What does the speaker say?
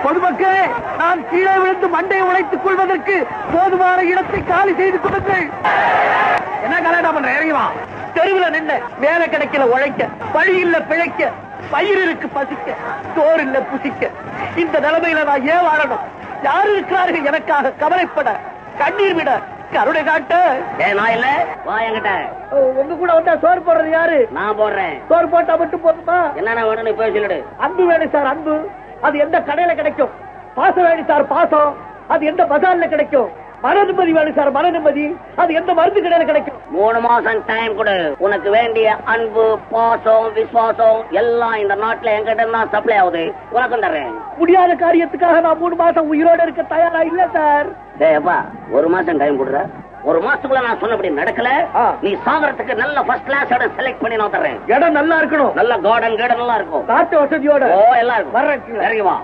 பொதுமக்களே, நான் கீழே விழுந்து மண்டையை உழைத்துக் கொள்வதற்கு போதுமான இடத்தை காலி செய்து கொடுங்கள். என்ன கலாட்டா பண்ற? இறங்கிவா. தெருவில் நின்று வேலை கிடைக்கல உழைக்க, வழி இல்ல பிழைக்க, பயிர் இருக்கு பசிக்க, சோறு இல்ல புசிக்க. இந்த நிலைமையில நான் ஏன் வாழணும்? யாரு இருக்கிறார்கள் எனக்காக கவலைப்பட, கண்ணீர் விட, கருணை காட்ட? நான் இல்ல, வா என்கிட்ட. உங்க கூட வந்தா சோறு போடுறது யாரு? நான் போடுறேன். சோறு போட்டா மட்டும் போதுமா? என்ன வேணும் போய் சொல்லிடு. அன்பு வேணும் சார், அன்பு. அது எந்த கடையில கிடைக்கும்? பாசம் வேணும் சார், பாசம். அது எந்த பஜார்ல கிடைக்கும்? மன நிம்மதி வேணும் சார், மன நிம்மதி. அது எந்த மருந்து கடையில கிடைக்கும்? 3 மாசம் டைம் கொடு. உனக்கு வேண்டிய அன்பு, பாசம், விசுவாசம் எல்லாம் இந்த நாட்டுல எங்கிட்ட தான் சப்ளை ஆகுது. உனக்கும் தர்றேன். முடியாத காரியத்துக்காக நான் 3 மாசம் உயிரோட இருக்க தயாரா இல்ல சார். டேப்பா, 1 மாசம் டைம் கொடுற. 1 மாசத்துக்குள்ள நான் சொன்னபடி நடக்கல, நீ சாகரத்துக்கு நல்ல ஃபர்ஸ்ட் கிளாஸ் இடம் செலக்ட் பண்ணி நான் தர்றேன். இடம் நல்லா இருக்கணும், நல்ல கார்டன் நல்லா இருக்கும், காட்டு வசதியோட. எல்லாம் இருக்கும். வர்றேன், இறங்கி வா.